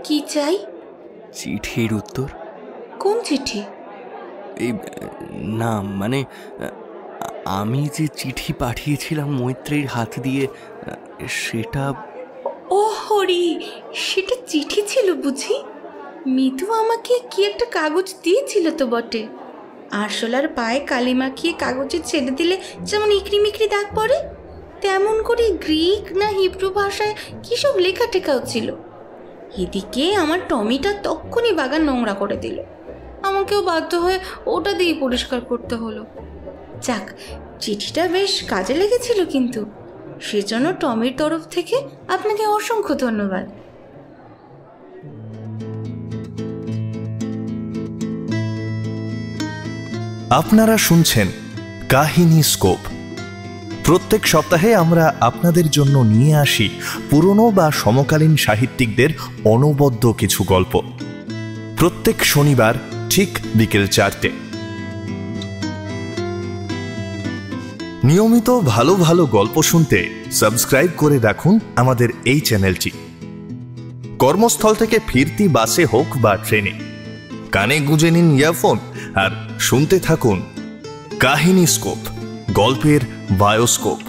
কি চাই? চিঠির উত্তর। কোন চিঠি? এই না, মানে আমি যে চিঠি পাঠিয়েছিলাম মৈত্রীর হাত দিয়ে, সেটা। ও হরি, সেটা চিঠি ছিল বুঝি? মিতু আমাকে কি একটা কাগজ দিয়েছিল তো বটে। আরশোলার পায়ে কালি মাখিয়ে কাগজে ছেড়ে দিলে যেমন ইকরি মিকরি দাগ পড়ে, তেমন করে গ্রিক না হিব্রু ভাষায় কি সব লেখা টেকাও ছিল। এদিকে আমার টমিটা তক্ষুনি বাগান নোংরা করে দিল। আমাকেও বাধ্য হয়ে ওটা দিয়ে পরিষ্কার করতে হলো। যাক, চিঠিটা বেশ কাজে লেগেছিল, কিন্তু সেজন্য টমির তরফ থেকে আপনাকে অসংখ্য ধন্যবাদ। আপনারা শুনছেন কাহিনী স্কোপ। প্রত্যেক সপ্তাহে আমরা আপনাদের জন্য নিয়ে আসি পুরনো বা সমকালীন সাহিত্যিকদের অনবদ্য কিছু গল্প। প্রত্যেক শনিবার ঠিক বিকেল 4টে। নিয়মিত ভালো ভালো গল্প শুনতে সাবস্ক্রাইব করে রাখুন আমাদের এই চ্যানেলটি। কর্মস্থল থেকে ফিরতি বাসে হোক বা ট্রেনে, কানে গুঁজে নিন ইয়ারফোন আর শুনতে থাকুন কাহিনী স্কোপ, গল্পের বায়োস্কোপ।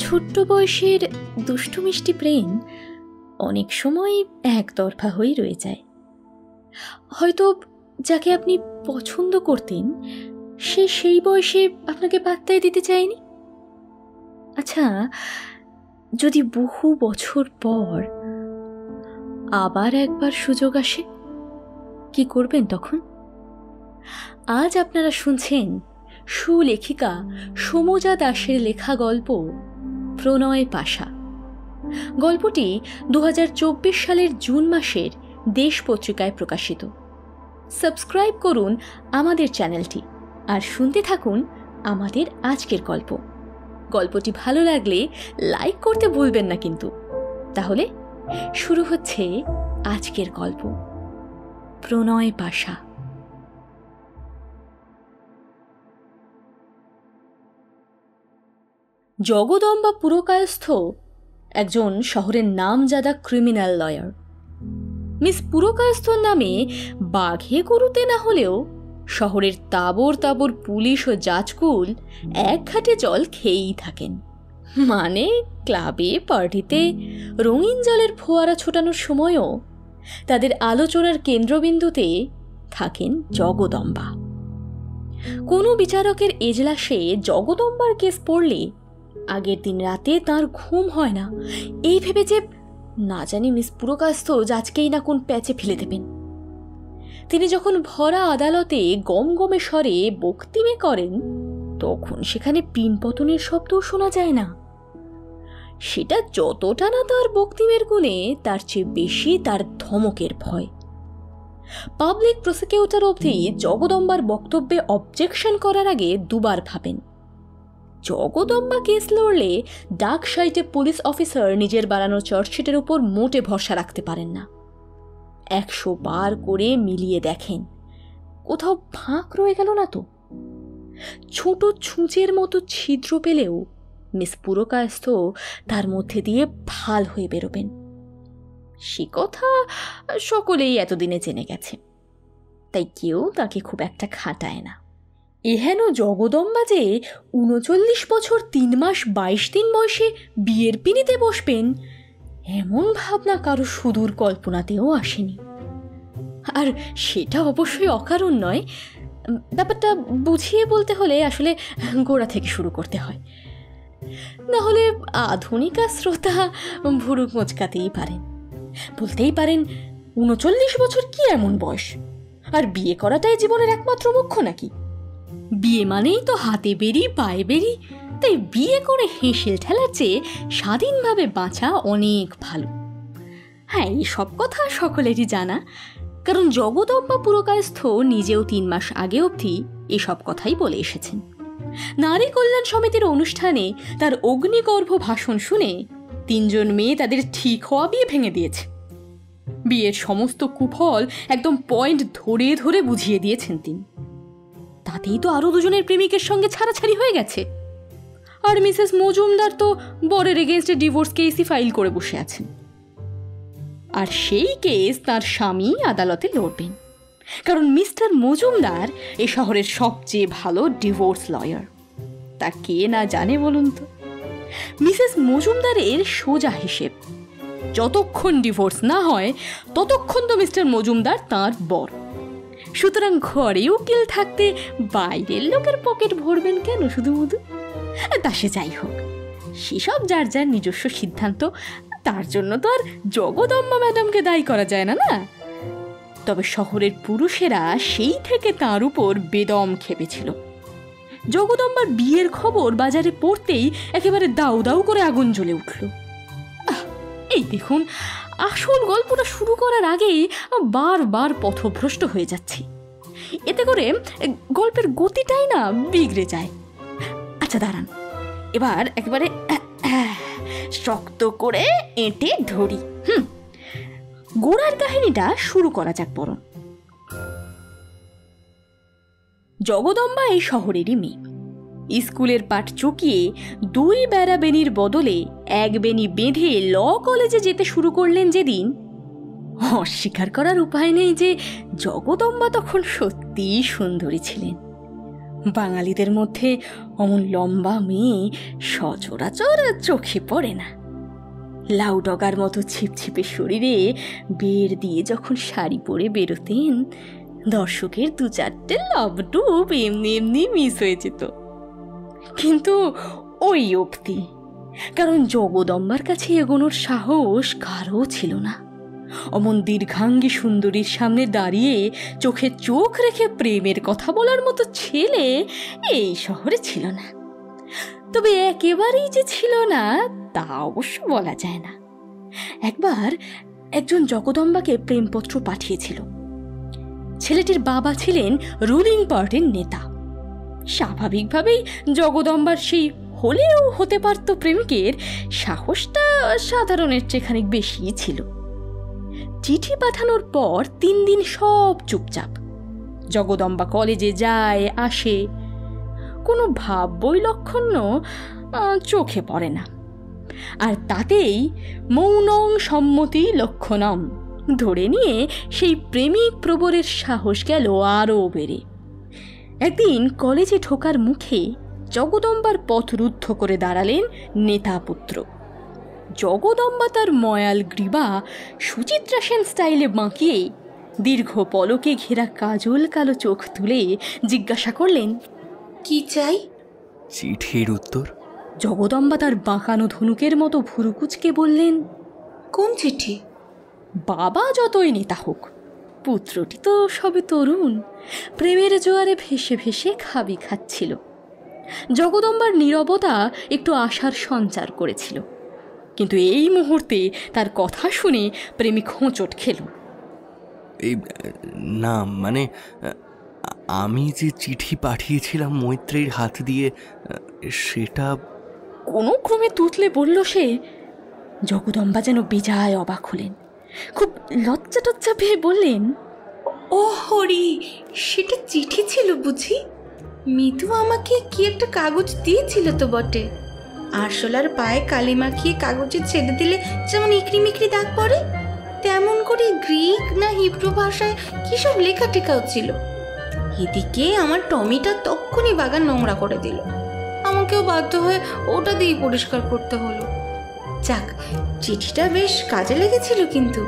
ছোট্ট বয়সের দুষ্টু মিষ্টি প্রেম অনেক সময় একতরফা হয়ে রয়ে যায়। হয়তো যাকে আপনি পছন্দ করতেন সে সেই বয়সে আপনাকে পাত্তাই দিতে চায়নি। আচ্ছা, যদি বহু বছর পর আবার একবার সুযোগ আসে, কি করবেন তখন? আজ আপনারা শুনছেন সুলেখিকা সমজা দাসের লেখা গল্প প্রণয় পাশা। গল্পটি 2024 সালের জুন মাসের দেশ পত্রিকায় প্রকাশিত। সাবস্ক্রাইব করুন আমাদের চ্যানেলটি আর শুনতে থাকুন আমাদের আজকের গল্প। গল্পটি ভালো লাগলে লাইক করতে ভুলবেন না কিন্তু। তাহলে শুরু হচ্ছে আজকের গল্প, প্রণয় পাশা। জগদম্বা পুরকায়স্থ একজন শহরের নামজাদা ক্রিমিনাল লয়ার। মিস পুরকায়স্থর নামে বাঘে গরুতে না হলেও শহরের তাবর তাবর পুলিশ ও জাজকুল এক ঘাটে জল খেয়েই থাকেন। মানে ক্লাবে পার্টিতে রঙিন জলের ফোয়ারা ছোটানোর সময়ও তাদের আলোচনার কেন্দ্রবিন্দুতে থাকেন জগদম্বা। কোনো বিচারকের এজলাসে জগদম্বার কেস পড়লে আগের দিন রাতে তার ঘুম হয় না, এই ভেবে যে না জানি মিস পুরকায়স্থ আজকেই না কোন প্যাচে ফেলে দেবেন। তিনি যখন ভরা আদালতে গমগমে স্বরে বক্তিমে করেন, তখন সেখানে পিনপতনের শব্দও শোনা যায় না। সেটা যতটা না তার বক্তিমের গুণে, তার চেয়ে বেশি তার ধমকের ভয়। পাবলিক প্রসিকিউটর অবধি জগদম্বার বক্তব্যে অবজেকশন করার আগে দুবার ভাবেন। জগদম্বা কেস লড়লে ডাক সাইটে পুলিশ অফিসার নিজের বানানো চার্জশিটের উপর মোটে ভরসা রাখতে পারেন না। 100 বার করে মিলিয়ে দেখেন, কোথাও ফাঁক রয়ে গেল না তো। ছোট ছুঁচের মতো ছিদ্র পেলেও মিস পুরকায়স্থ তার মধ্যে দিয়ে ভাল হয়ে বেরোবেন। সে কথা সকলেই এতদিনে জেনে গেছে, তাই কেউ তাকে খুব একটা খাটায় না। এহেন জগদম্বা যে 39 বছর 3 মাস 22 দিন বয়সে বিয়ের পিঁড়িতে বসবেন, এমন ভাবনা কারো সুদূর কল্পনাতেও আসেনি। আর সেটা অবশ্যই অকারণ নয়। ব্যাপারটা বুঝিয়ে বলতে হলে আসলে গোড়া থেকে শুরু করতে হয়, না হলে আধুনিকা শ্রোতা ভুরু মোচকাতেই পারেন। বলতেই পারেন, 39 বছর কি এমন বয়স? আর বিয়ে করাটাই জীবনের একমাত্র মুখ্য নাকি? বিয়ে মানেই তো হাতে বেরি পায়ে বেরি, তাই বিয়ে করে হেঁসেল ঠেলার চেয়ে স্বাধীনভাবে বাঁচা অনেক ভালো। হ্যাঁ, এই সব কথা সকলেরই জানা, কারণ জগদম্বা পুরকায়স্থ নিজেও 3 মাস আগে অবধি এসব কথাই বলে এসেছেন। নারী কল্যাণ সমিতির অনুষ্ঠানে তার অগ্নিগর্ভ ভাষণ শুনে 3 জন মেয়ে তাদের ঠিক হওয়া বিয়ে ভেঙে দিয়েছে। বিয়ের সমস্ত কুফল একদম পয়েন্ট ধরে ধরে বুঝিয়ে দিয়েছেন তিনি। তাতেই তো আরো দুজনের প্রেমিকের সঙ্গে ছাড়াছাড়ি হয়ে গেছে। আর মিসেস মজুমদার তো বরের এগেনস্টে ডিভোর্স কেসই ফাইল করে বসে আছেন। আর সেই কেস তার স্বামী আদালতে লড়বেন, কারণ মিস্টার মজুমদার এ শহরের সবচেয়ে ভালো ডিভোর্স লয়ার। তা কে না জানে বলুন তো? মিসেস মজুমদারের সোজা হিসেব, যতক্ষণ ডিভোর্স না হয় ততক্ষণ তো মিস্টার মজুমদার তাঁর বর। সুতরাং ঘরে উকিল থাকতে বাইরের লোকের পকেট ভরবেন কেন শুধু মধু? তা সে যাই হোক, সেসব যার যার নিজস্ব সিদ্ধান্ত, তার জন্য তো আর জগদম্বা ম্যাডামকে দায়ী করা যায় না। না, তবে শহরের পুরুষেরা সেই থেকে তার উপর বেদম খেপেছিল। জগদম্বার বিয়ের খবর বাজারে পড়তেই একেবারে দাউ দাউ করে আগুন জ্বলে উঠল। এই দেখুন, আসল গল্পটা শুরু করার আগেই বারবার পথভ্রষ্ট হয়ে যাচ্ছি। এতে করে গল্পের গতিটাই না বিগড়ে যায়। আচ্ছা দাঁড়ান, এবার একেবারে শক্ত করে এঁটে ধরি। গোড়ার কাহিনীটা শুরু করা যাক বরং। জগদম্বা এই শহরেরই মেয়ে। স্কুলের পাঠ চুকিয়ে 2 বেড়া বেনির বদলে 1 বেনি বেঁধে ল কলেজে যেতে শুরু করলেন যেদিন, অস্বীকার করার উপায় নেই যে জগদম্বা তখন সত্যিই সুন্দরী ছিলেন। বাঙালিদের মধ্যে অমন লম্বা মেয়ে সচরাচর চোখে পড়ে না। লাউ ডগার মতো ছিপছিপে শরীরে বেড় দিয়ে যখন শাড়ি পরে বেরোতেন, দর্শকের 2-4টে লবডুব এমনি এমনি মিস হয়ে যেত। কিন্তু ওই অবধি, কারণ জগদম্বার কাছে এগোনোর সাহস কারও ছিল না। অমন দীর্ঘাঙ্গী সুন্দরীর সামনে দাঁড়িয়ে চোখে চোখ রেখে প্রেমের কথা বলার মতো ছেলে এই শহরে ছিল না। তবে একেবারেই যে ছিল না তা অবশ্য বলা যায় না। একবার একজন জগদম্বাকে প্রেমপত্র পাঠিয়েছিল। ছেলেটির বাবা ছিলেন রুলিং পার্টির নেতা। স্বাভাবিকভাবেই জগদম্বার সেই হলেও হতে পারত প্রেমিকের সাহসটা সাধারণের চেয়ে খানিক বেশি ছিল। চিঠি পাঠানোর পর 3 দিন সব চুপচাপ। জগদম্বা কলেজে যায় আসে, কোনো ভাব বৈলক্ষণ্য চোখে পড়ে না। আর তাতেই মৌনং সম্মতি লক্ষণম ধরে নিয়ে সেই প্রেমিক প্রবরের সাহস গেল আরও বেড়ে। একদিন কলেজে ঢোকার মুখে জগদম্বার পথ রুদ্ধ করে দাঁড়ালেন নেতাপুত্র। জগদম্বা তার ময়াল গ্রীবা সুচিত্রা সেন স্টাইলে বাঁকিয়ে দীর্ঘ পলকে ঘেরা কাজল কালো চোখ তুলে জিজ্ঞাসা করলেন, কি চাই? চিঠির উত্তর। জগদম্বা তার বাঁকানো ধনুকের মতো ভুরুকুচকে বললেন, কোন চিঠি? বাবা যতই নেতা হোক, পুত্রটি তো সবে তরুণ, প্রেমের জোয়ারে ভেসে ভেসে খাবি খাচ্ছিল। জগদম্বার নীরবতা একটু আশার সঞ্চার করেছিল, কিন্তু এই মুহূর্তে তার কথা শুনে প্রেমিক হোঁচট খেল। এই না, মানে আমি যে চিঠি পাঠিয়েছিলাম মৈত্রেয়ীর হাত দিয়ে, সেটা কোনো ক্রমে তুতলে বলল সে। জগদম্বা যেন বেজায় অবাক হলেন, খুব লজ্জা টজ্জা পেয়ে বললেন, ও হরি, সেটা চিঠি ছিল বুঝি? মিতু আমাকে কি একটা কাগজ দিয়েছিল তো বটে। আরশোলার পায়ে কালি মাখিয়ে কাগজে ছেড়ে দিলে যেমন ইকরি মিকরি দাগ পড়ে, তেমন করে গ্রিক না হিব্রু ভাষায় কি সব লেখা টেকাও ছিল। এদিকে আমার টমিটা তক্ষুনি বাগান নোংরা করে দিল। আমাকেও বাধ্য হয়ে ওটা দিয়ে পরিষ্কার করতে হলো। যাক, চিঠিটা বেশ কাজে লেগেছিল, কিন্তু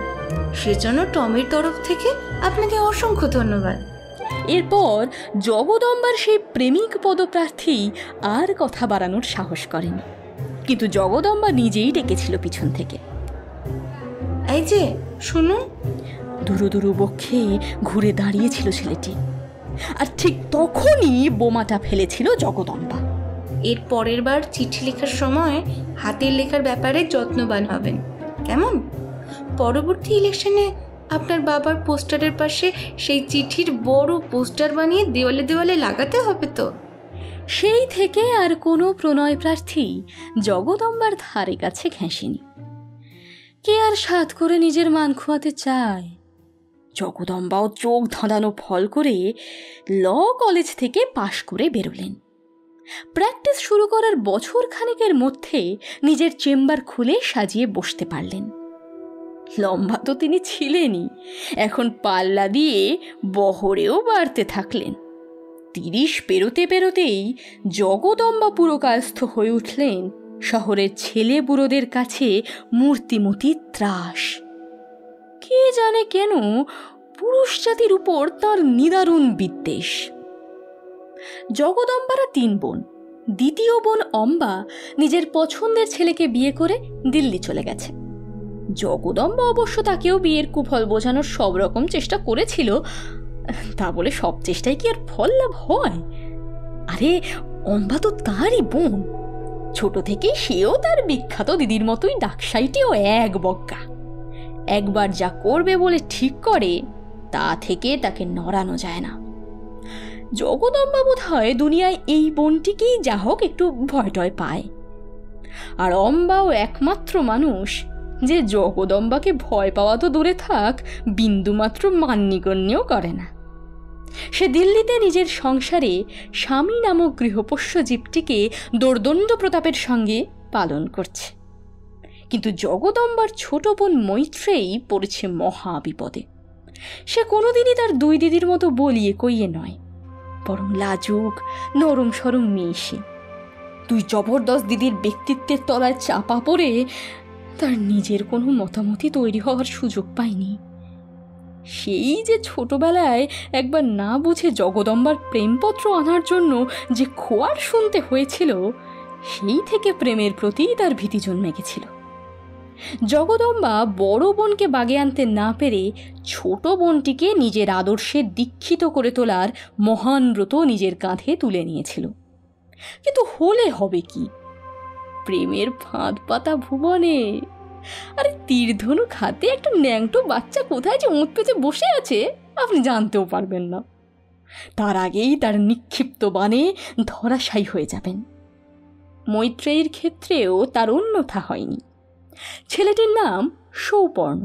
সেজন্য টমির তরফ থেকে আপনাকে অসংখ্য ধন্যবাদ। এরপর জগদম্বার সেই প্রেমিক পদপ্রার্থী আর কথা বাড়ানোর সাহস করেন, কিন্তু জগদম্বা নিজেই ডেকেছিল পিছন থেকে। এই যে শুনুন। দুরু দুরু বক্ষে ঘুরে দাঁড়িয়েছিল ছেলেটি, আর ঠিক তখনই বোমাটা ফেলেছিল জগদম্বা। এর পরের বার চিঠি লেখার সময় হাতের লেখার ব্যাপারে যত্নবান হবেন, কেমন? পরবর্তী ইলেকশনে আপনার বাবার পোস্টারের পাশে সেই চিঠির বড় পোস্টার বানিয়ে দেওয়ালে দেওয়ালে লাগাতে হবে তো। সেই থেকে আর কোনো প্রণয় প্রার্থী জগদম্বার ধারে কাছে ঘেঁষেনি। কে আর সাধ করে নিজের মান খোয়াতে চায়? জগদম্বাও চোখ ধাঁধানো ফল করে ল কলেজ থেকে পাশ করে বেরোলেন। প্র্যাকটিস শুরু করার বছর খানেকের মধ্যে নিজের চেম্বার খুলে সাজিয়ে বসতে পারলেন। লম্বা তো তিনি ছিলেনই, এখন পাল্লা দিয়ে বহরেও বাড়তে থাকলেন। 30 পেরোতে পেরোতেই জগদম্বা পুরকায়স্থ হয়ে উঠলেন শহরের ছেলে বুড়োদের কাছে মূর্তিমতি ত্রাস। কে জানে কেন পুরুষ জাতির উপর তাঁর নিদারুণ বিদ্বেষ। জগদম্বারা 3 বোন। দ্বিতীয় বোন অম্বা নিজের পছন্দের ছেলেকে বিয়ে করে দিল্লি চলে গেছে। জগদম্বা অবশ্য তাকেও বিয়ের কুফল বোঝানোর সব রকম চেষ্টা করেছিল, তা বলে সব চেষ্টায় কি আর ফল লাভ হয়? আরে অম্বা তো তারই বোন, ছোট থেকে সেও তার বিখ্যাত দিদির মতোই ডাকসাইটিও এক বক্কা। একবার যা করবে বলে ঠিক করে তা থেকে তাকে নড়ানো যায় না। জগদম্বা বোধ হয় দুনিয়ায় এই বোনটিকেই যা হোক একটু ভয় টয় পায়। আর অম্বাও একমাত্র মানুষ যে জগদম্বাকে ভয় পাওয়া তো দূরে থাক, বিন্দুমাত্র মান্যগণ্যও করে না। সে দিল্লিতে নিজের সংসারে স্বামী নামক গৃহপোষ্য জীবটিকে দোর্দণ্ড প্রতাপের সঙ্গে পালন করছে। কিন্তু জগদম্বার ছোট বোন মৈত্রেয়ী পড়েছে মহা বিপদে। সে কোনোদিনই তার 2 দিদির মতো বলিয়ে কইয়ে নয়, বরং লাজুক নরম সরম মেয়ে সে। 2 জবরদস্ত দিদির ব্যক্তিত্বের তলায় চাপা পড়ে তার নিজের কোনো মতামতই তৈরি হওয়ার সুযোগ পায়নি। সেই যে ছোটবেলায় একবার না বুঝে জগদম্বার প্রেমপত্র আনার জন্য যে খোয়ার শুনতে হয়েছিল, সেই থেকে প্রেমের প্রতি তার ভীতি জন্মে গেছিল। জগদম্বা বড় বোনকে বাগে আনতে না পেরে ছোট বোনটিকে নিজের আদর্শে দীক্ষিত করে তোলার মহান ব্রত নিজের কাঁধে তুলে নিয়েছিল। কিন্তু হলে হবে কি? প্রেমের ফাঁদ পাতা ভুবনে। আরে তীরধনুক হাতে একটা ন্যাংটো বাচ্চা কোথায় যে ওঁত পেতে বসে আছে আপনি জানতেও পারবেন না। তার আগেই তার নিক্ষিপ্ত বাণে ধরাশায়ী হয়ে যাবেন। মৈত্রেয়ীর ক্ষেত্রেও তার অন্যথা হয়নি। ছেলেটির নাম সৌপর্ণ।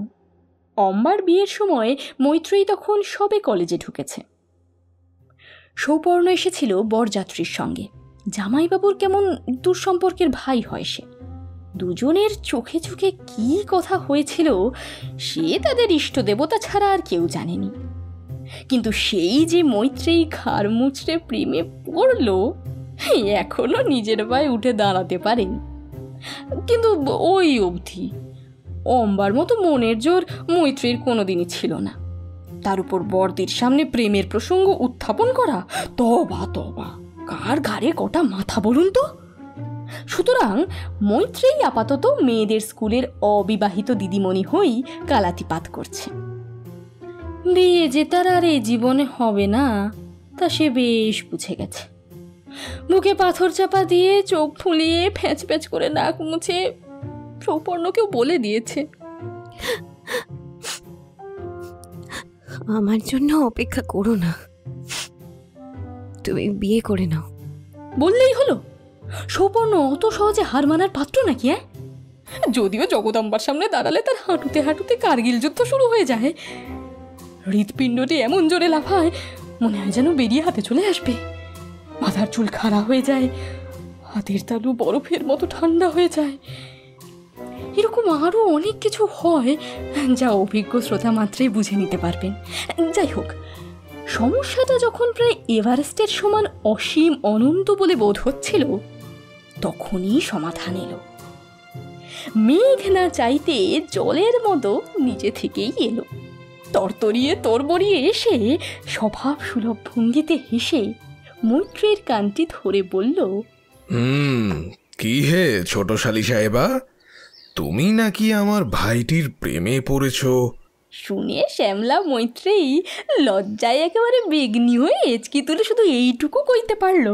অম্বার বিয়ের সময় মৈত্রেয়ী তখন সবে কলেজে ঢুকেছে। সৌপর্ণ এসেছিল বরযাত্রীর সঙ্গে। জামাইবাবুর কেমন দূর সম্পর্কের ভাই হয় সে। দুজনের চোখে চোখে কি কথা হয়েছিল সে তাদের ইষ্ট দেবতা ছাড়া আর কেউ জানেনি। কিন্তু সেই যে মৈত্রেয়ী ঘাড় মুচড়ে প্রেমে পড়ল, এখনো নিজের পায়ে উঠে দাঁড়াতে পারেনি। কিন্তু ওই অবধি। অম্বার মতো মনের জোর মৈত্রেয়ীর কোনোদিনই ছিল না। তার উপর বরদির সামনে প্রেমের প্রসঙ্গ উত্থাপন করা, তবা তবা, কার ঘাড়ে কটা মাথা বলুন তো। সুতরাং মৈত্রেয়ী আপাতত মেয়েদের স্কুলের অবিবাহিত দিদিমণি হয়েই কালাতিপাত করছে। বিয়ে যে তার আর এই জীবনে হবে না তা সে বেশ বুঝে গেছে। মুখে পাথর চাপা দিয়ে চোখ ফুলিয়ে ফ্যাঁচ ফ্যাঁচ করে নাক মুছে সৌপর্ণকেও বলে দিয়েছে, আমার জন্য অপেক্ষা করো না, তুমি বিয়ে করে নাও। বললেই হলো? সৌপর্ণ অত সহজে হার মানার পাত্র নাকি? যদিও জগদম্বার সামনে দাঁড়ালে তার হাঁটুতে হাঁটুতে কার্গিল যুদ্ধ শুরু হয়ে যায়। হৃৎপিণ্ডটি এমন জোরে লাফায় মনে হয় যেন বেরিয়ে হাতে চলে আসবে। মাথার চুল খাড়া হয়ে যায়, হাতের তালু বরফের মতো ঠান্ডা হয়ে যায়। এরকম আরও অনেক কিছু হয় যা অভিজ্ঞ শ্রোতা মাত্রই বুঝে নিতে পারবেন। যাই হোক, সমস্যাটা যখন প্রায় এভারেস্টের সমান অসীম অনন্ত বলে বোধ হচ্ছিল, তখনই সমাধান এলো। মেঘ না চাইতে জলের মতো নিজে থেকেই এলো। তরতরিয়ে তরবরিয়ে এসে স্বভাব সুলভ ভঙ্গিতে হেসে মৈত্রেয়ীর কানটি ধরে বলল, কি হে ছোট শালি সাহেবা, তুমি নাকি আমার ভাইটির প্রেমে পড়েছ? শুনে শ্যামলা মৈত্রেয়ী লজ্জায় একেবারে বেগনি হয়ে এচকি তুলে শুধু এইটুকু কইতে পারল,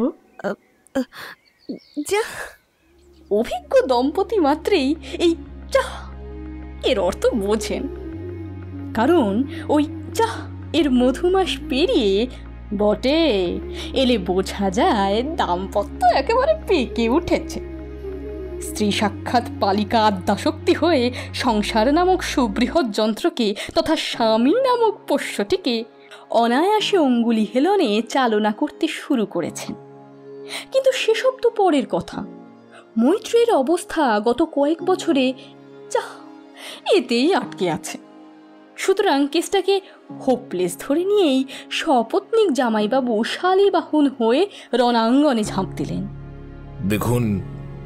যা। অভিজ্ঞ দম্পতি মাত্রেই এই চাহ এর অর্থ বোঝেন, কারণ ওই চাহ এর মধুমাস পেরিয়ে বটে এলে বোঝা যায় দাম্পত্য একেবারে পেকে উঠেছে। স্ত্রী সাক্ষাৎ পালিকা আদ্যাশক্তি হয়ে সংসার নামক সুবৃহৎ যন্ত্রকে তথা স্বামী নামক পোষ্যটিকে অনায়াসে অঙ্গুলি হেলনে চালনা করতে শুরু করেছেন। কিন্তু সেসব তো পরের কথা। মৈত্রীর অবস্থা গত কয়েক বছরে এতেই আটকে আছে। সুতরাং কেসটাকে হোপলেস ধরে নিয়েই সপত্নীক জামাইবাবু শালীবাহন হয়ে রণাঙ্গনে ঝাঁপ দিলেন। দেখুন,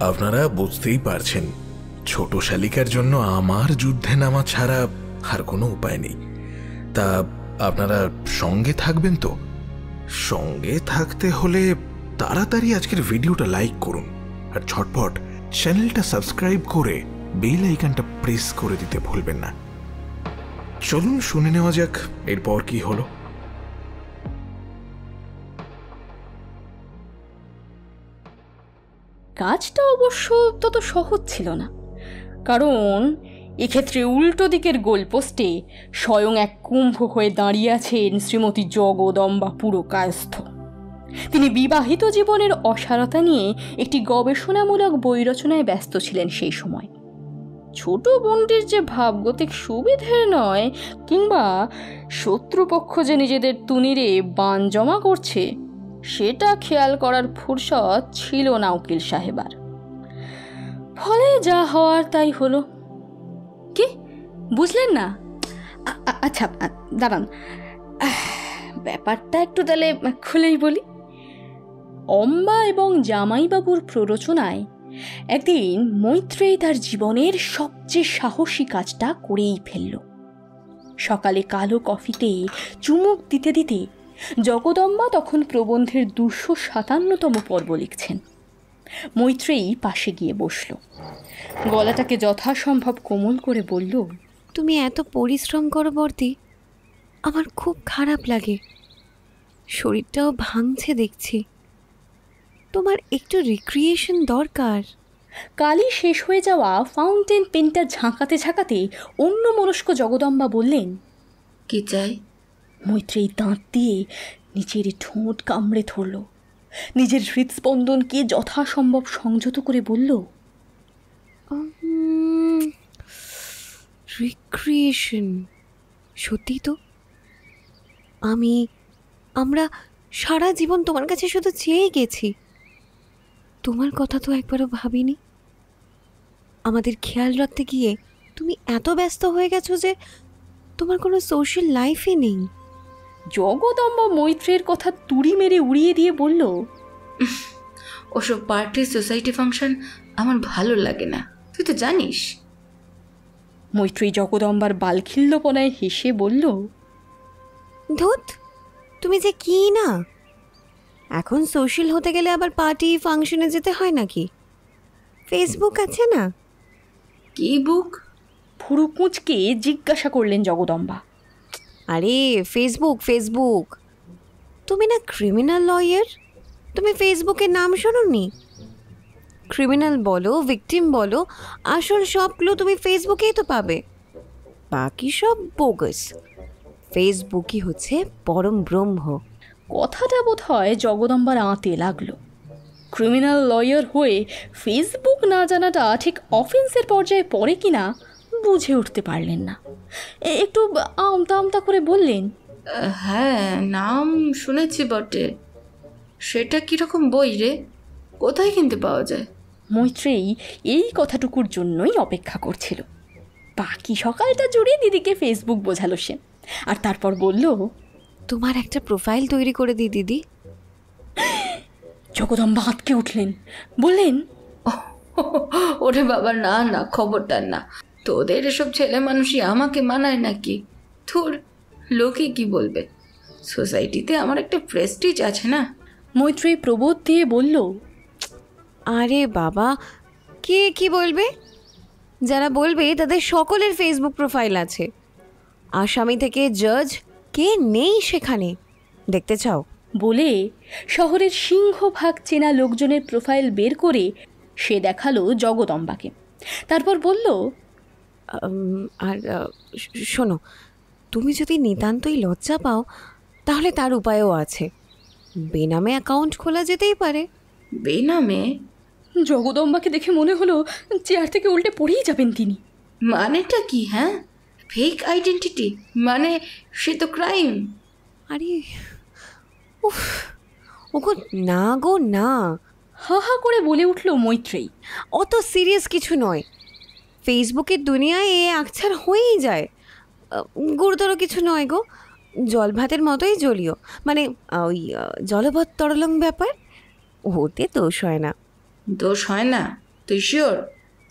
আপনারা বুঝতেই পারছেন, ছোট শালিকার জন্য আমার যুদ্ধে নামা ছাড়া আর কোনো উপায় নেই। তা আপনারা সঙ্গে থাকবেন তো? সঙ্গে থাকতে হলে তাড়াতাড়ি আজকের ভিডিওটা লাইক করুন আর ঝটপট চ্যানেলটা সাবস্ক্রাইব করে বেল আইকনটা প্রেস করে দিতে ভুলবেন না। চলুন শুনে নেওয়া যাক এরপর কি হলো। কাজটা অবশ্য তত সহজ ছিল না, কারণ এক্ষেত্রে উল্টো দিকের গোলপোস্টে স্বয়ং এক কুম্ভ হয়ে দাঁড়িয়ে আছেন শ্রীমতী জগদম্বা পুরকায়স্থ। তিনি বিবাহিত জীবনের অসারতা নিয়ে একটি গবেষণামূলক বই রচনায় ব্যস্ত ছিলেন সেই সময়। ছোট বোনটির যে ভাবগতিক সুবিধের নয়, কিংবা শত্রুপক্ষ যে নিজেদের তুনিরে বান জমা করছে, সেটা খেয়াল করার ফুরসত ছিল না উকিল সাহেবার। ফলে যা হওয়ার তাই হলো। কি বুঝলেন না? আচ্ছা দাঁড়ান, ব্যাপারটা একটু তাহলে খুলেই বলি। অম্বা এবং জামাইবাবুর প্ররোচনায় একদিন মৈত্রেয়ী তার জীবনের সবচেয়ে সাহসী কাজটা করেই ফেলল। সকালে কালো কফিতে চুমুক দিতে দিতে জগদম্বা তখন প্রবন্ধের 257তম পর্ব লিখছেন। মৈত্রেয়ী পাশে গিয়ে বসল, গলাটাকে যথাসম্ভব কোমল করে বলল, তুমি এত পরিশ্রম করো বর্দি, আমার খুব খারাপ লাগে। শরীরটাও ভাঙছে দেখছি। তোমার একটু রিক্রিয়েশন দরকার। কালি শেষ হয়ে যাওয়া ফাউন্টেন পেনটা ঝাঁকাতে ঝাঁকাতে অন্য মনস্ক জগদম্বা বললেন, কি চাই? মৈত্রেয়ী দাঁত দিয়ে নিজের ঠোঁট কামড়ে ধরল, নিজের হৃদস্পন্দনকে যথাসম্ভব সংযত করে বলল, রিক্রিয়েশন। সত্যি তো, আমরা সারা জীবন তোমার কাছে শুধু চেয়ে গেছি। তোমার কথা তো একবারও ভাবিনি। আমাদের খেয়াল রাখতে গিয়ে তুমি এত ব্যস্ত হয়ে গেছো যে তোমার কোনো সোশ্যাল লাইফই নেই। জগদম্বা মৈত্রের কথা তুড়ি মেরে উড়িয়ে দিয়ে বলল, ওসব পার্টি সোসাইটি ফাংশন আমার ভালো লাগে না, তুই তো জানিস। মৈত্রেয়ী জগদম্বার বালখিল্যপনায় হেসে বলল, ধুত, তুমি যে কি না! এখন সোশ্যাল হতে গেলে আবার পার্টি ফাংশনে যেতে হয় নাকি? ফেসবুক আছে না? কি বুক? ফুরু কুঁচকে জিজ্ঞাসা করলেন জগদম্বা। আরে ফেসবুক। তুমি না ক্রিমিনাল লয়ার? তুমি ফেসবুকের নাম শোনোনি? ক্রিমিনাল বলো, ভিকটিম বলো, আসল সব ক্লু তুমি ফেসবুকেই তো পাবে। বাকি সব বোগাস। ফেসবুকই হচ্ছে পরম ব্রহ্ম। কথাটা বোধ হয় জগদম্বার আঁতে লাগলো। ক্রিমিনাল লয়ার হয়ে ফেসবুক না জানাটা ঠিক অফেন্সের পর্যায়ে পড়ে কিনা বুঝে উঠতে পারলেন না। একটু আমতা আমতা করে বললেন, হ্যাঁ, নাম শুনেছি বটে। সেটা কিরকম বই রে? কোথায় কিনতে পাওয়া যায়? মৈত্রেয়ী এই কথাটুকুর জন্যই অপেক্ষা করছিল। বাকি সকালটা জুড়ে দিদিকে ফেসবুক বোঝালো সে, আর তারপর বলল, তোমার একটা প্রোফাইল তৈরি করে দিই দিদি। জগদম্বা আঁতকে উঠলেন, বললেন, ওরে বাবা, না না, খবরদার না। তোদের এসব ছেলে মানুষই আমাকে মানায় নাকি? ধুর, লোকে কি বলবে? সোসাইটিতে আমার একটা প্রেস্টিজ আছে না। মৈত্রেয়ী প্রবোধ দিয়ে বলল, আরে বাবা, কে কি বলবে? যারা বলবে তাদের সকলের ফেসবুক প্রোফাইল আছে। আসামি থেকে জজ কে নেই সেখানে, দেখতে চাও? বলে শহরের সিংহভাগ চেনা লোকজনের প্রোফাইল বের করে সে দেখালো জগদম্বাকে। তারপর বলল, আর শোনো, তুমি যদি নিতান্তই লজ্জা পাও তাহলে তার উপায়ও আছে। বেনামে অ্যাকাউন্ট খোলা যেতেই পারে। বেনামে? জগদম্বাকে দেখে মনে হলো চেয়ার থেকে উল্টে পড়েই যাবেন তিনি। মানেটা কি? হ্যাঁ, ফেক আইডেন্টিটি মানে সে তো ক্রাইম। আরে উফ, ওগো না গো না, হা হা করে বলে উঠল মৈত্রেয়ী। অত সিরিয়াস কিছু নয়। ফেসবুকের দুনিয়ায় এ আকছার হয়েই যায়। গুরুতর কিছু নয় গো, জল ভাতের মতোই জলীয়, মানে ওই জলপথ তরলং ব্যাপার, ওতে দোষ হয় না। দোষ হয় না? তুই শিওর?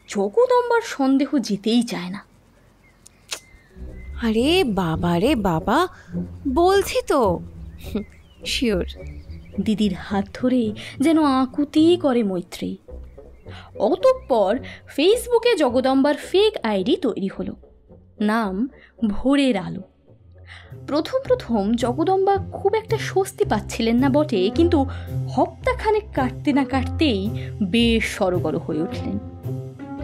জগদম্বার সন্দেহ যেতেই চায় না। আরে বাবা রে বাবা, বলছি তো শিওর। দিদির হাত ধরে যেন আকুতি করে মৈত্রেয়ী। অতঃপর ফেসবুকে জগদম্বার ফেক আইডি তৈরি হলো, নাম ভোরের আলো। প্রথম প্রথম জগদম্বা খুব একটা স্বস্তি পাচ্ছিলেন না বটে, কিন্তু হপ্তাখানেক কাটতে না কাটতেই বেশ সরগর হয়ে উঠলেন।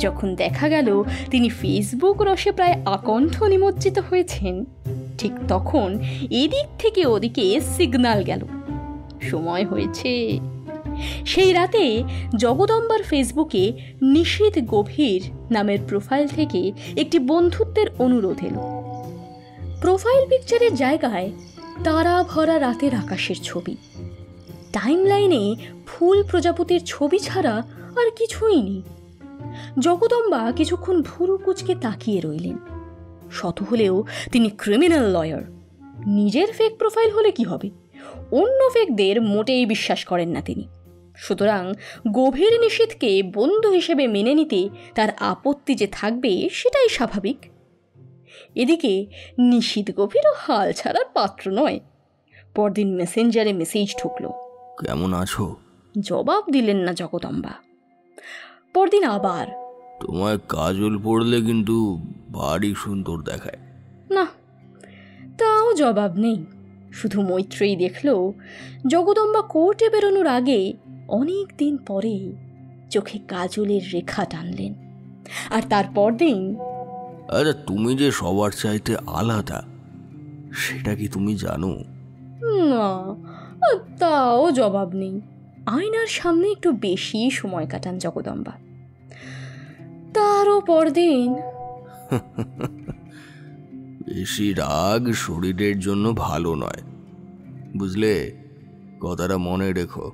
যখন দেখা গেল তিনি ফেসবুক রসে প্রায় আকণ্ঠ নিমজ্জিত হয়েছেন, ঠিক তখন এদিক থেকে ওদিকে সিগন্যাল গেল, সময় হয়েছে। সেই রাতে জগদম্বার ফেসবুকে নিশীথ গভীর নামের প্রোফাইল থেকে একটি বন্ধুত্বের অনুরোধ এলো। প্রোফাইল পিকচারের জায়গায় তারা ভরা রাতের আকাশের ছবি, টাইমলাইনে ফুল প্রজাপতির ছবি ছাড়া আর কিছুই নেই। জগদম্বা কিছুক্ষণ ভুরু কুঁচকে তাকিয়ে রইলেন। শত হলেও তিনি ক্রিমিনাল লয়ার, নিজের ফেক প্রোফাইল হলে কি হবে, অন্য ফেকদের মোটেই বিশ্বাস করেন না তিনি। সুতরাং গভীর নিশীথকে বন্ধু হিসেবে মেনে নিতে তার আপত্তি যে থাকবে সেটাই স্বাভাবিক। এদিকে নিশীথ গভীরও হাল ছাড়ার পাত্র নয়। পরদিন মেসেঞ্জারে মেসেজ ঢুকলো, কেমন আছো? জবাব দিলেন না জগদম্বা। পরদিন আবার, তোমায় কাজল পড়লে কিন্তু ভারী সুন্দর দেখায়। না, তাও জবাব নেই। শুধু মৈত্রেয়ী দেখল জগদম্বা কোর্টে বেরোনোর আগে অনেক দিন পরে চোখে কাজলের রেখা টানলেন। আর তারপর দিন, আচ্ছা, তুমি যে সবার চাইতে আলাদা সেটা কি তুমি জানো? না, তাও জবাব নেই। আয়নার সামনে একটু বেশি সময় কাটান জগদম্বা। তারও পরদিন, বেশি রাগ শরীরের জন্য ভালো নয়, বুঝলে? কথাটা মনে রেখো।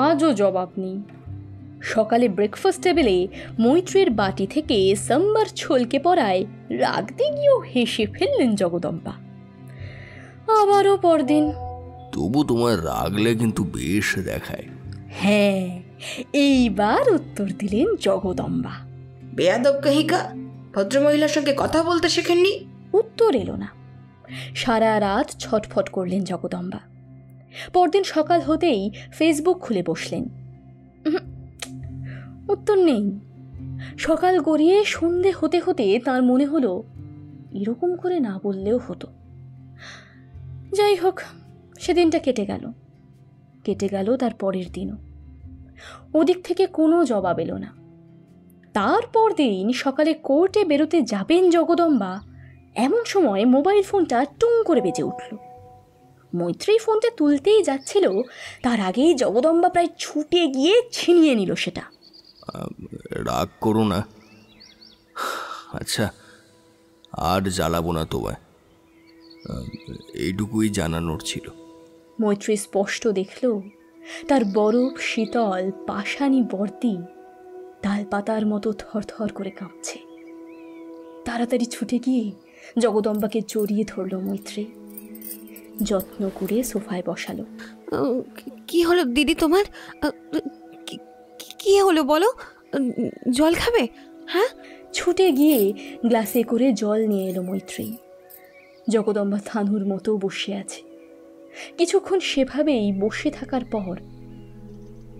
আজও জবাব নেই। সকালে ব্রেকফাস্ট টেবিলে মৈত্রীর বাটি থেকে সাম্বার ছলকে পড়ায় রাগ দিয়েও হেসে ফেললেন জগদম্বা। আবারও পরদিন, তবু তোমার রাগলে কিন্তু বেশ দেখায়। হ্যাঁ, এইবার উত্তর দিলেন জগদম্বা। বেয়াদব কাহিকা, ভদ্রমহিলার সঙ্গে কথা বলতে শেখেননি? উত্তর এলো না। সারা রাত ছটফট করলেন জগদম্বা। পরদিন সকাল হতেই ফেসবুক খুলে বসলেন। উত্তর নেই। সকাল গড়িয়ে সন্ধে হতে হতে তার মনে হলো এরকম করে না বললেও হতো। যাই হোক, সেদিনটা কেটে গেল। কেটে গেল তার পরের দিনও। ওদিক থেকে কোনো জবাব এলো না। তারপর দিন সকালে কোর্টে বেরোতে যাবেন জগদম্বা, এমন সময় মোবাইল ফোনটা টুং করে বেজে উঠল। মৈত্রেয়ী ফোনটা তুলতেই যাচ্ছিল, তার আগেই জগদম্বা প্রায় ছুটে গিয়ে ছিনিয়ে নিল সেটা। রাগ করো না। আচ্ছা, আর জ্বালাবো না তোমায়, এইটুকুই জানানোর ছিল। মৈত্রী স্পষ্ট দেখল তার বরফ শীতল পাষাণী বর্দি তালপাতার মতো থরথর করে কাঁপছে। তাড়াতাড়ি ছুটে গিয়ে জগদম্বাকে জড়িয়ে ধরল মৈত্রী। যত্ন করে সোফায় বসালো। কি হলো দিদি তোমার? কি হলো বলো? জল খাবে? হ্যাঁ। ছুটে গিয়ে গ্লাসে করে জল নিয়ে এলো মৈত্রী। জগদম্বা থানুর মতো বসে আছে। কিছুক্ষণ সেভাবেই বসে থাকার পর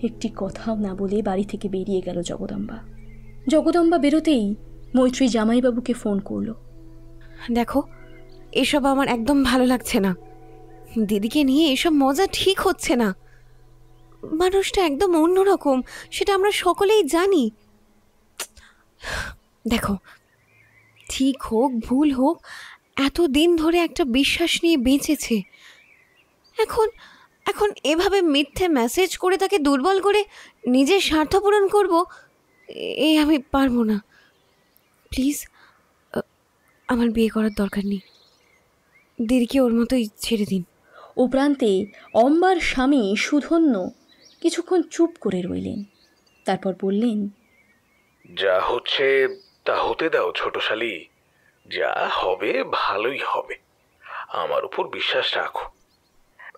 একটি কথাও না বলে বাড়ি থেকে বেরিয়ে গেল জগদম্বা। জগদম্বা বেরোতেই মৈত্রী জামাইবাবুকে ফোন করলো। দেখো, এসব আমার একদম ভালো লাগছে না। দিদিকে নিয়ে এসব মজা ঠিক হচ্ছে না। মানুষটা একদম অন্যরকম, সেটা আমরা সকলেই জানি। দেখো, ঠিক হোক ভুল হোক, এতদিন ধরে একটা বিশ্বাস নিয়ে বেঁচেছে। এখন এভাবে মিথ্যে মেসেজ করে তাকে দুর্বল করে নিজের স্বার্থ পূরণ করব, এ আমি পারবো না। প্লিজ, আমার বিয়ে করার দরকার নেই, দিদিকে ওর মতোই ছেড়ে দিন। ও প্রান্তে অম্বার স্বামী সুধন্য কিছুক্ষণ চুপ করে রইলেন, তারপর বললেন, যা হচ্ছে তা হতে দাও ছোট শালি, যা হবে ভালোই হবে, আমার উপর বিশ্বাস রাখো।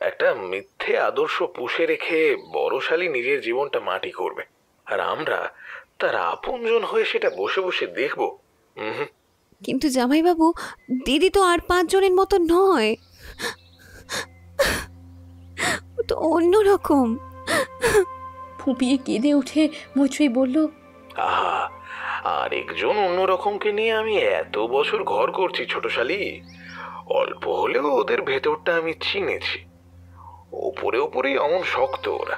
একটা মিথ্যে আদর্শ পুষে রেখে বড় শালি নিজের জীবনটা মাটি করবে, আর আমরা তার আপনজন হয়ে সেটা বসে বসে দেখব। কিন্তু জামাইবাবু, দিদি তো আর 5 জনের মতো নয়, ও তো অন্যরকম। ফুঁপিয়ে কেঁদে উঠে মৈত্রী বলল, আহা, আরেকজন অন্যরকমকে নিয়ে আমি এত বছর ঘর করছি ছোট শালি, অল্প হলেও ওদের ভেতরটা আমি চিনেছি। ওপরে ওপরেই অমন শক্ত ওরা,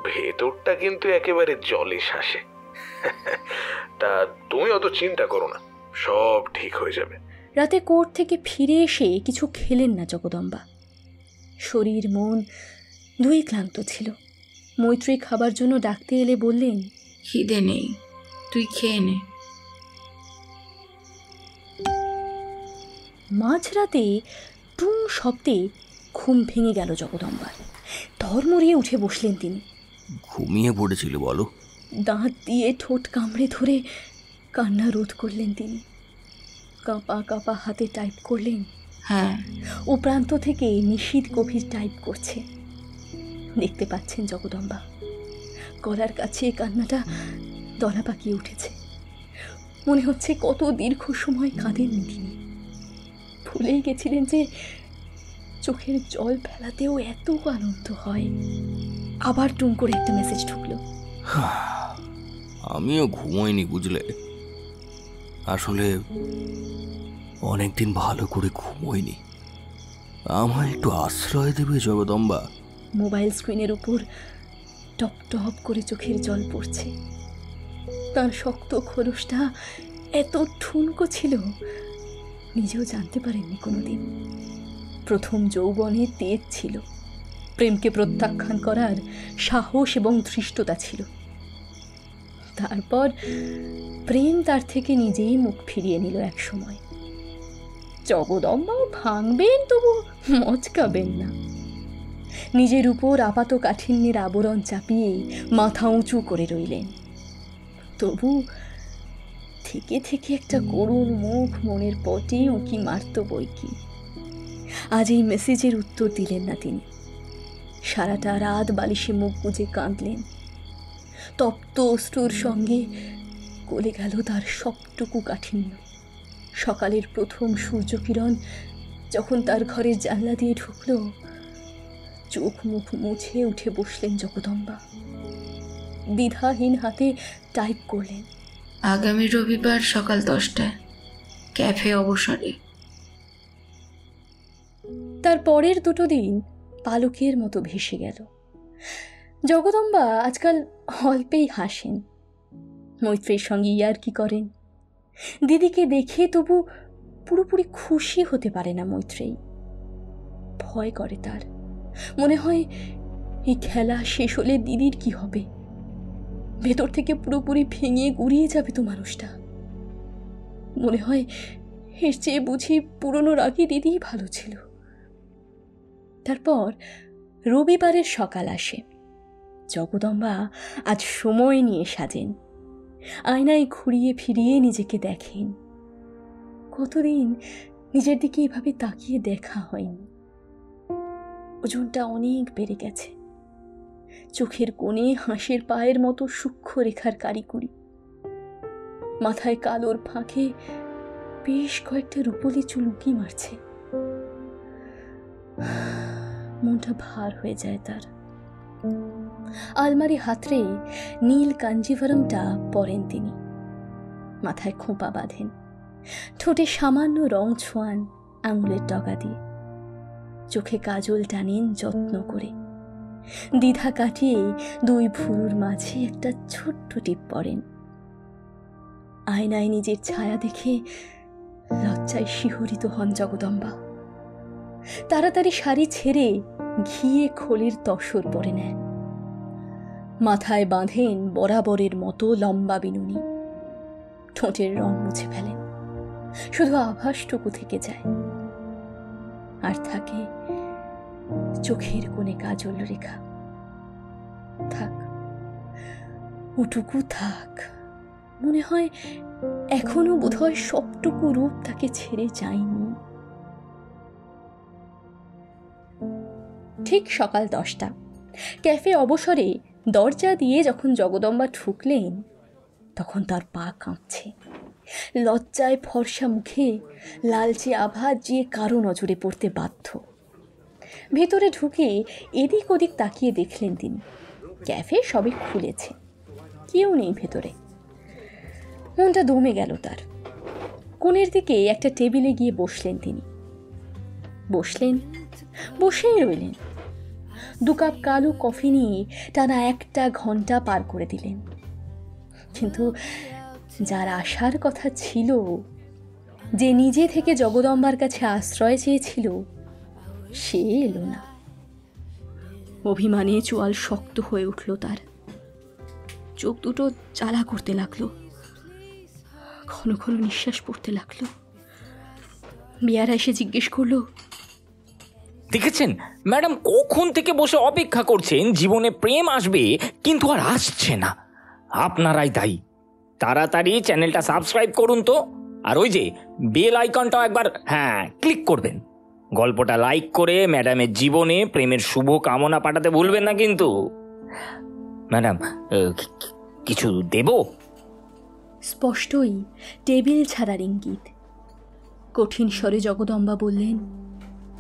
ভেতরটা কিন্তু একেবারে জলে শাসে। তা তুমি অত চিন্তা করো না, সব ঠিক হয়ে যাবে। রাতে কোর্ট থেকে ফিরে এসে কিছু খেলেন না জগদম্বা। শরীর মন দুই ক্লান্ত ছিল। মৈত্রী খাবার জন্য ডাকতে এলে বললেন, খিদে নেই, তুই খেয়ে নে। মাঝরাতে টুং শব্দে ঘুম ভেঙে গেল জগদম্বার। ধর্মরিয়ে উঠে বসলেন তিনি। ঘুমিয়ে পড়েছিল বলো? দাঁত দিয়ে ঠোঁট কামড়ে ধরে কান্না রোধ করলেন তিনি। কাঁপা কাঁপা হাতে টাইপ করলেন। হ্যাঁ, ও প্রান্ত থেকে নিশীথ গভীর টাইপ করছে। দেখতে পাচ্ছেন জগদম্বা, গলার কাছে কান্নাটা দলা পাকিয়ে উঠেছে। মনে হচ্ছে কত দীর্ঘ সময় কাঁদেননি তিনি। ভুলেই গেছিলেন যে চোখের জল ফেলাতেও এত আনন্দ হয়। আবার টুং করে একটা মেসেজ ঢুকলো। আমিও ঘুমোইনি বুঝলে, আসলে অনেকদিন ভালো করে ঘুমোইনি। আমায় একটু আশ্রয় দেবে জগদম্বা? মোবাইল স্ক্রিনের উপর টপ টপ করে চোখের জল পড়ছে। তার শক্ত খোলসটা এত ঠুনকো ছিল, নিজেও জানতে পারেননি কোনোদিন। প্রথম যৌবনে তেজ ছিল, প্রেমকে প্রত্যাখ্যান করার সাহস এবং ধৃষ্টতা ছিল। তারপর প্রেম তার থেকে নিজেই মুখ ফিরিয়ে নিল এক সময়। জগদম্বাও ভাঙবেন, তবু মচকাবেন না। নিজের উপর আপাত কাঠিন্যের আবরণ চাপিয়ে মাথা উঁচু করে রইলেন। তবু থেকে থেকে একটা করুণ মুখ মনের পটে উঁকি মারত বইকি। আজ এই মেসেজের উত্তর দিলেন না তিনি। সারাটা রাত বালিশে মুখ গুজে কাঁদলেন। তপ্ত অশ্রুর সঙ্গে গলে গেল তার সবটুকু কাঠিন্য। সকালের প্রথম সূর্যকিরণ যখন তার ঘরের জানলা দিয়ে ঢুকল, চোখ মুখ মুছে উঠে বসলেন জগদম্বা। দ্বিধাহীন হাতে টাইপ করলেন। আগামী রবিবার সকাল 10টায়, ক্যাফে অবসরে। তার পরের দুটো দিন পালকের মতো ভেসে গেল। জগদম্বা আজকাল অল্পেই হাসেন, মৈত্রীর সঙ্গে ইয়ার্কি করেন। দিদিকে দেখে তবু পুরোপুরি খুশি হতে পারে না মৈত্রী। ভয় করে তার। মনে হয় এই খেলা শেষ হলে দিদির কি হবে। ভেতর থেকে পুরোপুরি ভেঙে গুড়িয়ে যাবে তো মানুষটা। মনে হয় এর চেয়ে বুঝি পুরনো রাগী দিদিই ভালো ছিল। তারপর রবিবারের সকাল আসে। জগদম্বা আজ সময় নিয়ে সাজেন। আয়নায় ঘুরিয়ে ফিরিয়ে নিজেকে দেখেন। কতদিন নিজের দিকে এভাবে তাকিয়ে দেখা হয়নি। ওজনটা অনেক বেড়ে গেছে। চোখের কোণে হাঁসের পায়ের মতো সূক্ষ্ম রেখার কারিকুরি। মাথায় কালোর ফাঁকে বেশ কয়েকটা রূপলি চুল উঁকি মারছে। মনটা ভার হয়ে যায় তার। আলমারি হাতড়ে নীল কাঞ্জিভারমটা পরেন তিনি। মাথায় খোঁপা বাঁধেন, ঠোঁটে সামান্য রং ছোঁয়ান আঙুলের ডগা দিয়ে। চোখে কাজল টানেন যত্ন করে। দ্বিধা কাটিয়ে দুই ভুরুর মাঝে একটা ছোট্ট টিপ পরেন। আয়নায় নিজের ছায়া দেখে লজ্জায় শিহরিত হন জগদম্বা। তাড়াতাড়ি শাড়ি ছেড়ে ঘিয়ে খোলের তসর পরে নেন। মাথায় বাঁধেন বরাবরের মতো লম্বা বিনুনি, ঠোঁটের রং মুছে ফেলেন, শুধু আভাসটুকু থেকে যায়। আর থাকে চোখের কোণে কাজল রেখা। থাক, ওটুকু থাক। মনে হয় এখনো বোধহয় সবটুকু রূপ তাকে ছেড়ে যায়নি। ঠিক সকাল 10টা। ক্যাফে অবসরে দরজা দিয়ে যখন জগদম্বা ঢুকলেন, তখন তার পা কাঁপছে। লজ্জায় ফর্সা মুখে লালচে আভা যে কারো নজরে পড়তে বাধ্য। ভেতরে ঢুকে এদিক ওদিক তাকিয়ে দেখলেন তিনি ক্যাফে সবে খুলেছে, কেউ নেই ভেতরে। মনটা দমে গেল তার। কোণের দিকে একটা টেবিলে গিয়ে বসলেন তিনি। বসেই রইলেন। 2 কাপ কালো কফি নিয়ে টানা 1 ঘন্টা পার করে দিলেন। কিন্তু যার আসার কথা ছিল, যে নিজে থেকে জগদম্বার কাছে আশ্রয় চেয়েছিল, সে এলো না। অভিমানে চোয়াল শক্ত হয়ে উঠল তার। চোখ দুটো জ্বালা করতে লাগলো, ঘন ঘন নিঃশ্বাস পড়তে লাগলো। বিয়ারা এসে জিজ্ঞেস করলো, দেখেছেন ম্যাডাম কখন থেকে বসে অপেক্ষা করছেন জীবনে প্রেম আসবে, কিন্তু আর আসছে না। আপনারাই দায়ী। তাড়াতাড়ি চ্যানেলটা সাবস্ক্রাইব করুন তো, আর ওই যে বেল আইকনটাও একবার ক্লিক করবেন। গল্পটা লাইক করে ম্যাডামের জীবনে প্রেমের শুভ কামনা পাঠাতে ভুলবেন না কিন্তু। ম্যাডাম, কিছু দেব? স্পষ্টই টেবিল ছাড়ার ইঙ্গিত। কঠিন স্বরে জগদম্বা বললেন,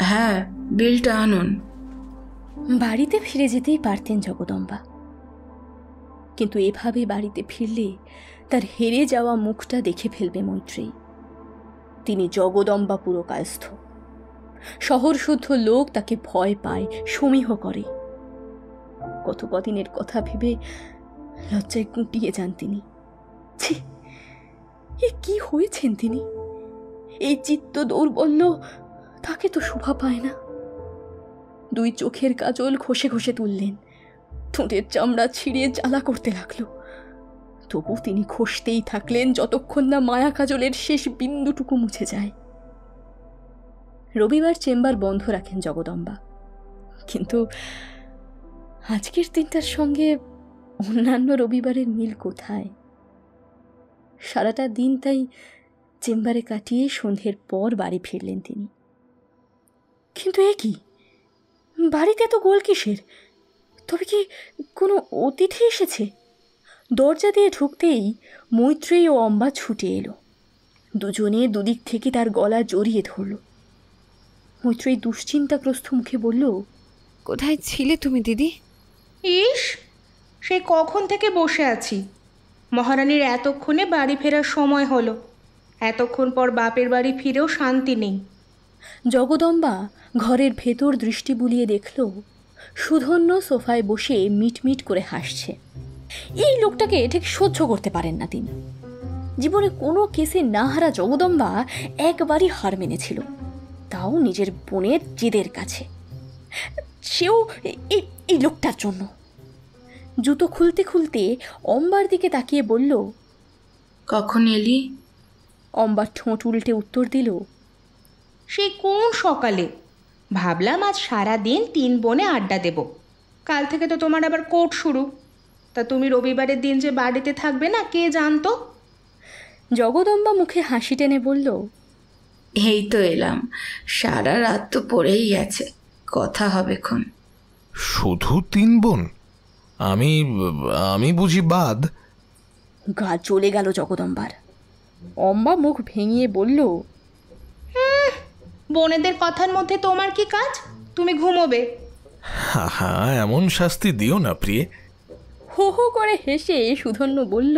হ্যাঁ, বিলটা আনুন। বাড়িতে ফিরে যেতেই পারতেন জগদম্বা, কিন্তু এভাবে বাড়িতে ফিরলে তার হেরে যাওয়া মুখটা দেখে ফেলবে মৈত্রেয়ী। তিনি জগদম্বা পুরকায়স্থ। শহর শুদ্ধ লোক তাকে ভয় পায়, সমীহ করে। কত কদিনের কথা ভেবে লজ্জায় গুটিয়ে যান তিনি। ছি, এ কি হয়েছেন তিনি? এই চিত্ত দৌর্বল্য তাকে তো শোভা পায় না। 2 চোখের কাজল ঘষে ঘষে তুললেন, ঠোঁটের চামড়া ছিঁড়ে জ্বালা করতে লাগলো। তবু তিনি ঘষতেই থাকলেন যতক্ষণ না মায়া কাজলের শেষ বিন্দুটুকু মুছে যায়। রবিবার চেম্বার বন্ধ রাখেন জগদম্বা, কিন্তু আজকের দিনটার সঙ্গে অন্যান্য রবিবারের মিল কোথায়? সারাটা দিন তাই চেম্বারে কাটিয়ে সন্ধ্যের পর বাড়ি ফিরলেন তিনি। কিন্তু এ কি, বাড়িতে এত গোল কিসের? তবে কি কোনো অতিথি এসেছে? দরজা দিয়ে ঢুকতেই মৈত্রেয়ী ও অম্বা ছুটে এলো। দুজনে দুদিক থেকে তার গলা জড়িয়ে ধরল। মৈত্রেয়ী দুশ্চিন্তাগ্রস্ত মুখে বলল, কোথায় ছিলে তুমি দিদি? ইস, সে কখন থেকে বসে আছি। মহারানীর এতক্ষণে বাড়ি ফেরার সময় হলো। এতক্ষণ পর বাপের বাড়ি ফিরেও শান্তি নেই। জগদম্বা ঘরের ভেতর দৃষ্টি বুলিয়ে দেখল সুধন্য সোফায় বসে মিটমিট করে হাসছে। এই লোকটাকে ঠিক সহ্য করতে পারেন না তিনি। জীবনে কোনো কেসে না হারা জগদম্বা একবারই হার মেনেছিল, তাও নিজের বোনের জেদের কাছে। সেও এই লোকটার জন্য। জুতো খুলতে খুলতে অম্বার দিকে তাকিয়ে বলল, কখন এলি? অম্বা ঠোঁট উল্টে উত্তর দিল, সে কোন সকালে। ভাবলাম আজ সারা দিন 3 বোনে আড্ডা দেব। কাল থেকে তো তোমার আবার কোর্ট শুরু। তা তুমি রবিবারের দিন যে বাড়িতে থাকবে না, কে জানতো? জগদম্বা মুখে হাসি টেনে বলল, এই তো এলাম। সারা রাত তো পড়েই গেছে, কথা হবে খন। শুধু 3 বোন? আমি বুঝি বাদ? গা চলে গেল জগদম্বার। অম্বা মুখ ভেঙিয়ে বলল, বোনেদের কথার মধ্যে তোমার কি কাজ? তুমি ঘুমোবে। হা, এমন শাস্তি দিও না প্রিয়ে। হো হো করে হেসে সুধন্য বলল,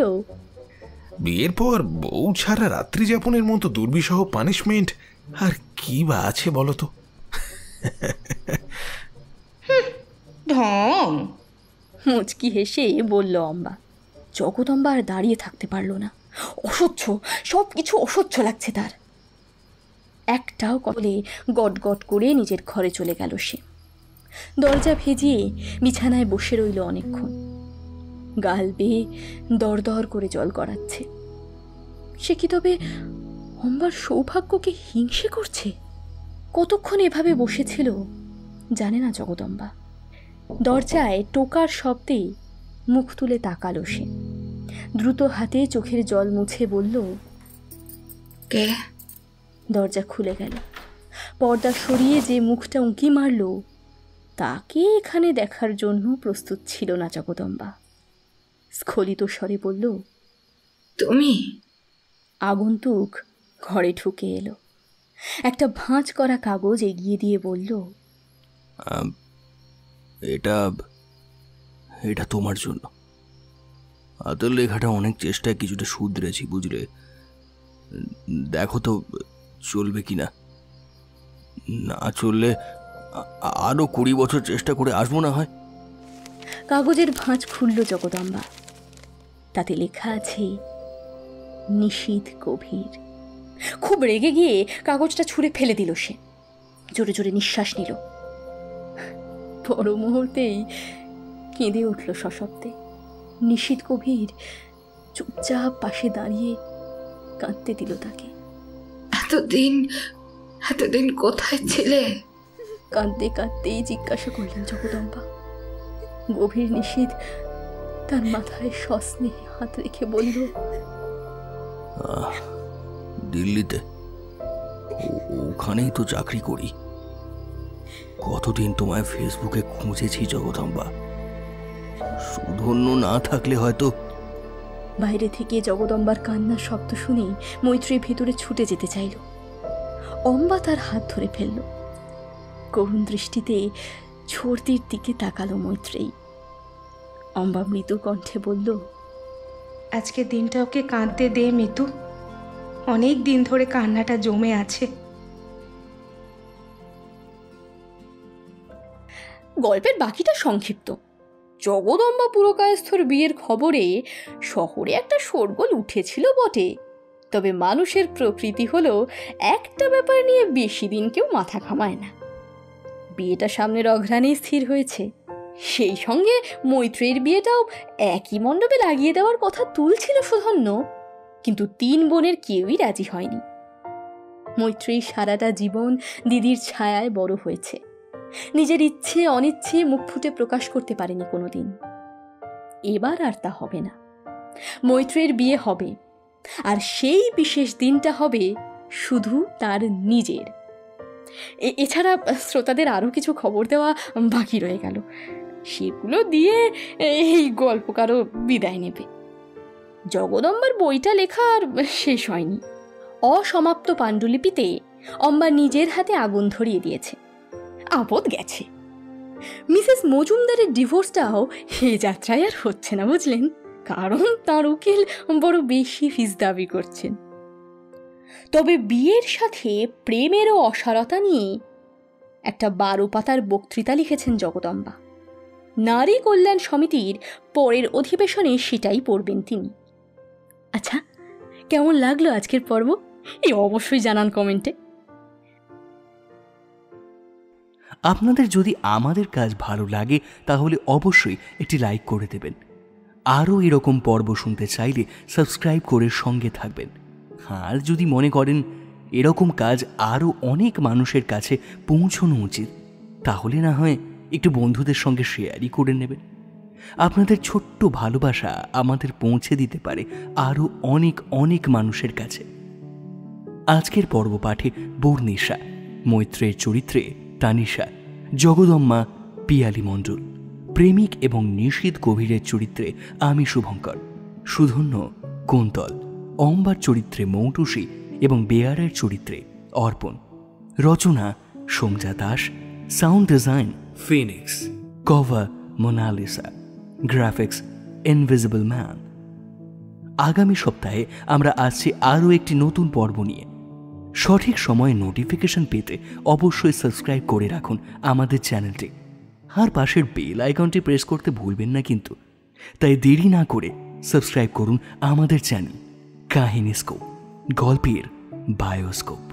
বিয়ের পর বউ ছাড়া রাত্রি যাপনের মতো দুর্বিষহ পানিশমেন্ট আর কি বা আছে বলো তো? ঢং। মুচকি হেসে বলল অম্বা। জগদম্বা আর দাঁড়িয়ে থাকতে পারল না। অসহ্য, সব কিছু অসহ্য লাগছে তার। একটা একটাও কলে গট গট করে নিজের ঘরে চলে গেল সে। দরজা ভেজিয়ে বিছানায় বসে রইল অনেকক্ষণ। গাল বেয়ে দর দর করে জল গড়াচ্ছে। সে কি তবে অম্বার সৌভাগ্যকে হিংসে করছে? কতক্ষণ এভাবে বসেছিল জানে না জগদম্বা। দরজায় টোকার শব্দে মুখ তুলে তাকালো সে। দ্রুত হাতে চোখের জল মুছে বলল, কে? দরজা খুলে গেল। পর্দা সরিয়ে যে মুখটা উঁকি মারল তাকে এখানে দেখার জন্য প্রস্তুত ছিল না জগদম্বা। স্খলিত স্বরে বলল, তুমি? আগন্তুক ঘরে ঢুকে এলো। একটা ভাঁজ করা কাগজ এগিয়ে দিয়ে বলল, এটা এটা তোমার জন্য। হাতের লেখাটা অনেক চেষ্টায় কিছুটা শুধরেছি, বুঝলে? দেখো তো চলবে কি না। না চললে আরো 20 বছর চেষ্টা করে আসবো না হয়। কাগজের ভাঁজ খুলল জগদম্বা। তাতে লেখা আছে নিশীথ গভীর। খুব রেগে গিয়ে কাগজটা ছুঁড়ে ফেলে দিল সে। জোরে জোরে নিঃশ্বাস নিল। পর মুহূর্তেই কেঁদে উঠল সশব্দে। নিশীথ গভীর চুপচাপ পাশে দাঁড়িয়ে কাঁদতে দিল তাকে। এতদিন কোথায় ছিলে? কাঁদতে কাঁদতেই জিজ্ঞাসা করলেন জগদম্বা। গভীর নিশীথ তার মাথায় সস্নেহে হাত রেখে বলল, দিল্লিতে, ওখানেই তো চাকরি করি। কতদিন তোমায় ফেসবুকে খুঁজেছি জগদম্বা। সুধন্য না থাকলে হয়তো। বাইরে থেকে জগদম্বার কান্নার শব্দ শুনে মৈত্রী ভেতরে ছুটে যেতে চাইল। অম্বা তার হাত ধরে ফেলল। করুণ দৃষ্টিতে ছোড়দির দিকে তাকালো মৈত্রেয়ী। অম্বা মৃদু কণ্ঠে বলল, আজকে দিনটা ওকে কাঁদতে দে মিতু। অনেক দিন ধরে কান্নাটা জমে আছে। গল্পের বাকিটা সংক্ষিপ্ত। জগদম্বা পুরকায়স্থর বিয়ের খবরে শহরে একটা শোরগোল উঠেছিল বটে, তবে মানুষের প্রকৃতি হলো একটা ব্যাপার নিয়ে বেশি দিন কেউ মাথা ঘামায় না। বিয়েটা সামনের অঘ্রাণেই স্থির হয়েছে। সেই সঙ্গে মৈত্রেয়ীর বিয়েটাও একই মণ্ডপে লাগিয়ে দেওয়ার কথা তুলছিল সুধন্য, কিন্তু 3 বোনের কেউই রাজি হয়নি। মৈত্রেয়ী সারাটা জীবন দিদির ছায়ায় বড় হয়েছে। নিজের ইচ্ছে অনিচ্ছে মুখ ফুটে প্রকাশ করতে পারেনি কোনোদিন। এবার আর তা হবে না। মৈত্রেয়ীর বিয়ে হবে, আর সেই বিশেষ দিনটা হবে শুধু তার নিজের। এছাড়া শ্রোতাদের আরও কিছু খবর দেওয়া বাকি রয়ে গেল, সেগুলো দিয়ে এই গল্পকারও বিদায় নেবে। জগদম্বার বইটা লেখা আর শেষ হয়নি। অসমাপ্ত পাণ্ডুলিপিতে অম্বা নিজের হাতে আগুন ধরিয়ে দিয়েছে। আপদ গেছে। মিসেস মজুমদারের ডিভোর্সটাও এই যাত্রায় আর হচ্ছে না, বুঝলেন? কারণ তাঁর উকিল বড় বেশি ফিস দাবি করছেন। তবে বিয়ের সাথে প্রেমেরও অসারতা নিয়ে একটা 12 পাতার বক্তৃতা লিখেছেন জগদম্বা। নারী কল্যাণ সমিতির পরের অধিবেশনে সেটাই পড়বেন তিনি। আচ্ছা, কেমন লাগলো আজকের পর্ব? এই অবশ্যই জানান কমেন্টে। আপনাদের যদি আমাদের কাজ ভালো লাগে তাহলে অবশ্যই একটি লাইক করে দেবেন। আরও এরকম পর্ব শুনতে চাইলে সাবস্ক্রাইব করে সঙ্গে থাকবেন। আর যদি মনে করেন এরকম কাজ আরও অনেক মানুষের কাছে পৌঁছানো উচিত, তাহলে না হয় একটু বন্ধুদের সঙ্গে শেয়ারই করে নেবেন। আপনাদের ছোট্ট ভালোবাসা আমাদের পৌঁছে দিতে পারে আরও অনেক অনেক মানুষের কাছে। আজকের পর্ব পাঠে বর্ণিশা, মৈত্রের চরিত্রে তানিশা, জগদম্মা পিয়ালি মণ্ডল, প্রেমিক এবং নিশীথ গভীরের চরিত্রে আমি শুভঙ্কর, সুধন্য কুন্তল, অম্বার চরিত্রে মৌটুসী এবং বেয়ারের চরিত্রে অর্পণ। রচনা Somja Das, sound design Phoenix, cover Monalisa, graphics Invisible Man. আগামী সপ্তাহে আমরা আসছি আরও একটি নতুন পর্ব নিয়ে। সঠিক সময়ে নোটিফিকেশন পেতে অবশ্যই সাবস্ক্রাইব করে রাখুন আমাদের চ্যানেলটি, আর পাশের বেল আইকনটি প্রেস করতে ভুলবেন না কিন্তু। তাই দেরি না করে সাবস্ক্রাইব করুন আমাদের চ্যানেল কাহিনী স্কোপ, গল্পের বায়োস্কোপ।